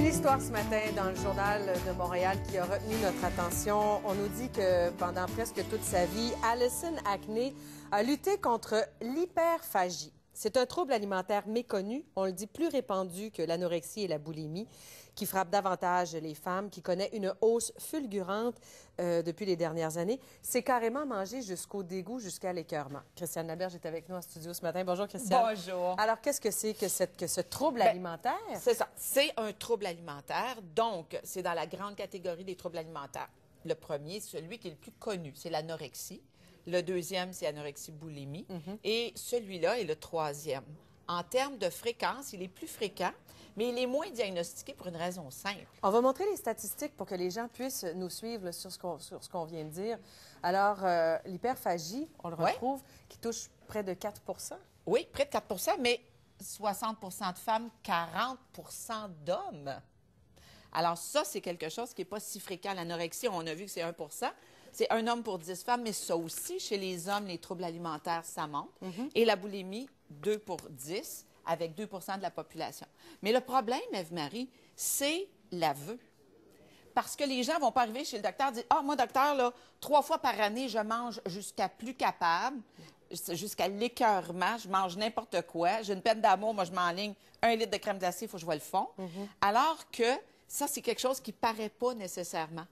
Une histoire ce matin dans le Journal de Montréal qui a retenu notre attention. On nous dit que pendant presque toute sa vie, Allison Acne a lutté contre l'hyperphagie. C'est un trouble alimentaire méconnu, on le dit plus répandu que l'anorexie et la boulimie, qui frappe davantage les femmes, qui connaît une hausse fulgurante depuis les dernières années. C'est carrément manger jusqu'au dégoût, jusqu'à l'écœurement. Christiane Laberge est avec nous en studio ce matin. Bonjour, Christiane. Bonjour. Alors, qu'est-ce que c'est que ce trouble alimentaire? C'est ça. C'est un trouble alimentaire. Donc, c'est dans la grande catégorie des troubles alimentaires. Le premier, celui qui est le plus connu, c'est l'anorexie. Le deuxième, c'est anorexie-boulimie. Et celui-là est le troisième. En termes de fréquence, il est plus fréquent, mais il est moins diagnostiqué pour une raison simple. On va montrer les statistiques pour que les gens puissent nous suivre là, sur ce qu'on vient de dire. Alors, l'hyperphagie, on le retrouve, qui touche près de 4 Oui, près de 4 mais 60 de femmes, 40 d'hommes. Alors ça, c'est quelque chose qui n'est pas si fréquent. L'anorexie, on a vu que c'est 1 c'est un homme pour 10 femmes, mais ça aussi, chez les hommes, les troubles alimentaires, ça monte. Et la boulimie, 2 pour 10, avec 2 de la population. Mais le problème, Ève-Marie, c'est l'aveu. Parce que les gens ne vont pas arriver chez le docteur et dire « Ah, moi, docteur, là, 3 fois par année, je mange jusqu'à plus capable, jusqu'à l'écœurement, je mange n'importe quoi, j'ai une peine d'amour, moi, je m'enligne 1 litre de crème glacée, il faut que je vois le fond. Alors que ça, c'est quelque chose qui ne paraît pas nécessairement.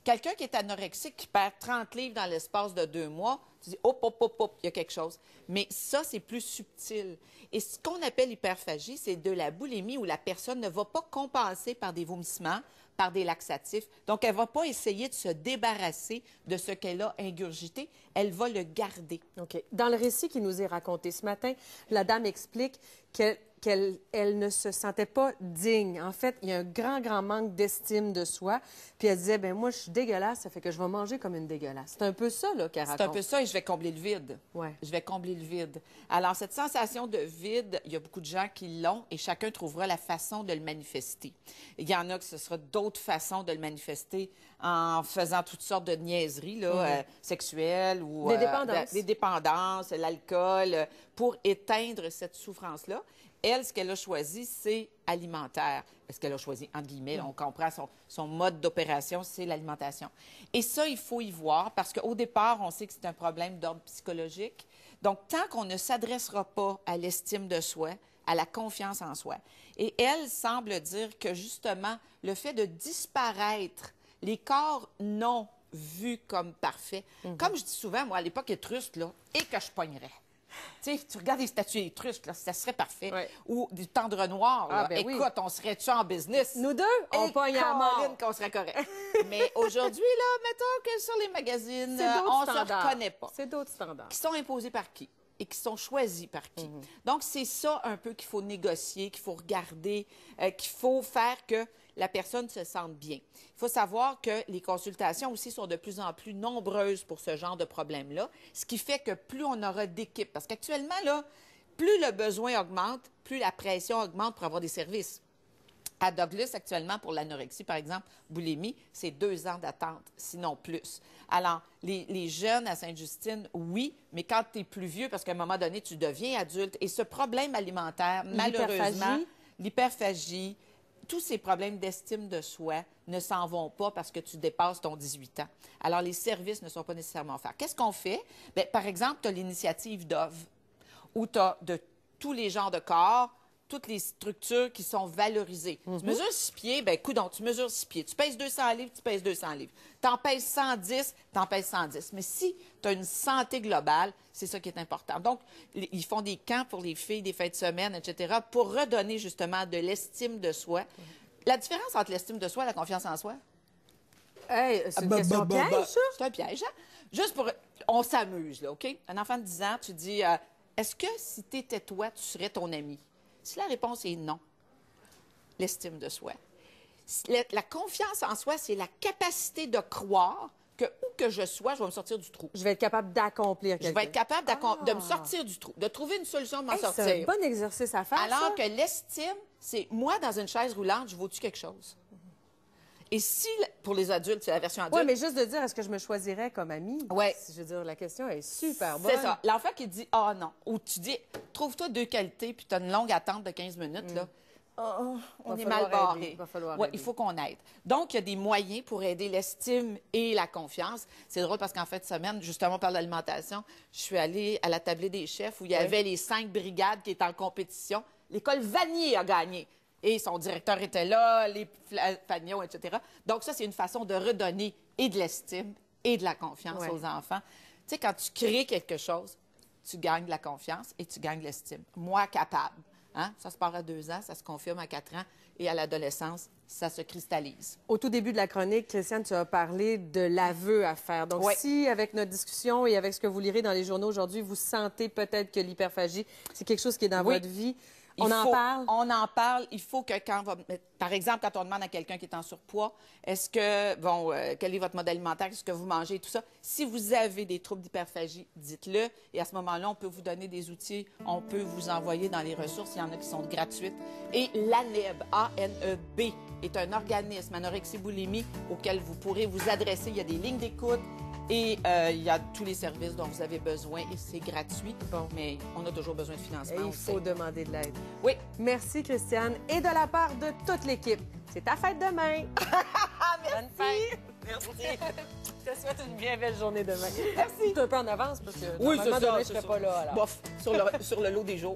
Quelqu'un qui est anorexique, qui perd 30 livres dans l'espace de 2 mois, tu dis, hop, hop, hop, hop, il y a quelque chose. Mais ça, c'est plus subtil. Et ce qu'on appelle hyperphagie, c'est de la boulimie où la personne ne va pas compenser par des vomissements, par des laxatifs. Donc, elle ne va pas essayer de se débarrasser de ce qu'elle a ingurgité. Elle va le garder. OK. Dans le récit qui nous est raconté ce matin, la dame explique qu'elle ne se sentait pas digne. En fait, il y a un grand manque d'estime de soi. Puis elle disait, ben moi, je suis dégueulasse, ça fait que je vais manger comme une dégueulasse. C'est un peu ça, là, qu'elle raconte. C'est un peu ça, et je vais combler le vide. Ouais. Je vais combler le vide. Alors, cette sensation de vide, il y a beaucoup de gens qui l'ont et chacun trouvera la façon de le manifester. Il y en a que ce sera d'autres façons de le manifester en faisant toutes sortes de niaiseries là, sexuelles ou des dépendances, l'alcool, pour éteindre cette souffrance-là. Elle, ce qu'elle a choisi, c'est alimentaire. Ce qu'elle a choisi, entre guillemets, on comprend son mode d'opération, c'est l'alimentation. Et ça, il faut y voir parce qu'au départ, on sait que c'est un problème d'ordre psychologique. Donc, tant qu'on ne s'adressera pas à l'estime de soi, à la confiance en soi, et elle semble dire que, justement, le fait de disparaître, les corps non vus comme parfaits, comme je dis souvent, moi, à l'époque étrusque, là, et que je pognerais. Tu sais, tu regardes les statues étrusques, là, ça serait parfait. Ouais. Ou du tendre noir, là. Écoute, on serait-tu en business? Nous deux, on pogne à mort. Qu'on serait correct. Mais aujourd'hui, là, mettons que sur les magazines, on ne se reconnaît pas. C'est d'autres standards. Qui sont imposés par qui? Et qui sont choisis par qui? Donc, c'est ça un peu qu'il faut négocier, qu'il faut regarder, qu'il faut faire que la personne se sente bien. Il faut savoir que les consultations aussi sont de plus en plus nombreuses pour ce genre de problème-là, ce qui fait que plus on aura d'équipes, parce qu'actuellement, là, plus le besoin augmente, plus la pression augmente pour avoir des services. À Douglas, actuellement, pour l'anorexie, par exemple, boulimie, c'est 2 ans d'attente, sinon plus. Alors, les jeunes à Sainte-Justine, oui, mais quand tu es plus vieux, parce qu'à un moment donné, tu deviens adulte, et ce problème alimentaire, malheureusement, l'hyperphagie, tous ces problèmes d'estime de soi ne s'en vont pas parce que tu dépasses ton 18 ans. Alors, les services ne sont pas nécessairement offerts. Qu'est-ce qu'on fait? Bien, par exemple, tu as l'initiative Dove, où tu as de tous les genres de corps, toutes les structures qui sont valorisées. Tu mesures 6 pieds, bien, coudonc, tu mesures 6 pieds. Tu pèses 200 livres, tu pèses 200 livres. Tu en pèses 110, tu en pèses 110. Mais si tu as une santé globale, c'est ça qui est important. Donc, ils font des camps pour les filles, des fins de semaine, etc., pour redonner justement de l'estime de soi. La différence entre l'estime de soi et la confiance en soi? Hey, c'est une question piège, ça? C'est un piège, hein? Juste pour... On s'amuse, là, OK? Un enfant de 10 ans, tu dis, est-ce que si tu étais toi, tu serais ton ami? Si la réponse est non, l'estime de soi. La confiance en soi, c'est la capacité de croire que où que je sois, je vais me sortir du trou. Je vais être capable d'accomplir quelque chose. Je vais être capable de me sortir du trou, de trouver une solution de m'en sortir. C'est un bon exercice à faire, alors que l'estime, c'est moi, dans une chaise roulante, je vaux-tu quelque chose? Et si, pour les adultes, c'est la version adulte... Oui, mais juste de dire, est-ce que je me choisirais comme amie? Oui. Je veux dire, la question est super bonne. C'est ça. L'enfant qui dit « Ah non », ou tu dis « Trouve-toi 2 qualités, puis tu as une longue attente de 15 minutes, là. » on est falloir mal barré. aider, va falloir Ouais, aider. il faut qu'on aide. Donc, il y a des moyens pour aider l'estime et la confiance. C'est drôle parce qu'en fin de semaine, justement, par l'alimentation, je suis allée à la tablée des chefs où il y avait les 5 brigades qui étaient en compétition. L'école Vanier a gagné. Et son directeur était là, les Fagnon, etc. Donc, ça, c'est une façon de redonner et de l'estime et de la confiance aux enfants. Tu sais, quand tu crées quelque chose, tu gagnes de la confiance et tu gagnes de l'estime. Moi, capable. Hein? Ça se part à 2 ans, ça se confirme à 4 ans et à l'adolescence, ça se cristallise. Au tout début de la chronique, Christiane, tu as parlé de l'aveu à faire. Donc, si, avec notre discussion et avec ce que vous lirez dans les journaux aujourd'hui, vous sentez peut-être que l'hyperphagie, c'est quelque chose qui est dans votre vie, on en parle? On en parle. Il faut que par exemple, quand on demande à quelqu'un qui est en surpoids, est-ce que, quel est votre mode alimentaire, qu'est-ce que vous mangez, tout ça. Si vous avez des troubles d'hyperphagie, dites-le. Et à ce moment-là, on peut vous donner des outils. On peut vous envoyer dans les ressources. Il y en a qui sont gratuites. Et l'ANEB, A-N-E-B, est un organisme anorexie-boulimie auquel vous pourrez vous adresser. Il y a des lignes d'écoute. Et il y a tous les services dont vous avez besoin et c'est gratuit. Mais on a toujours besoin de financement. Et il faut demander de l'aide. Oui. Merci, Christiane. Et de la part de toute l'équipe, c'est ta fête demain. Merci. Bonne fête. Merci. Je te souhaite une bien belle journée demain. Merci. Je suis un peu en avance parce que normalement, demain, je ne serai pas là. Alors. Bof, sur le lot des jours.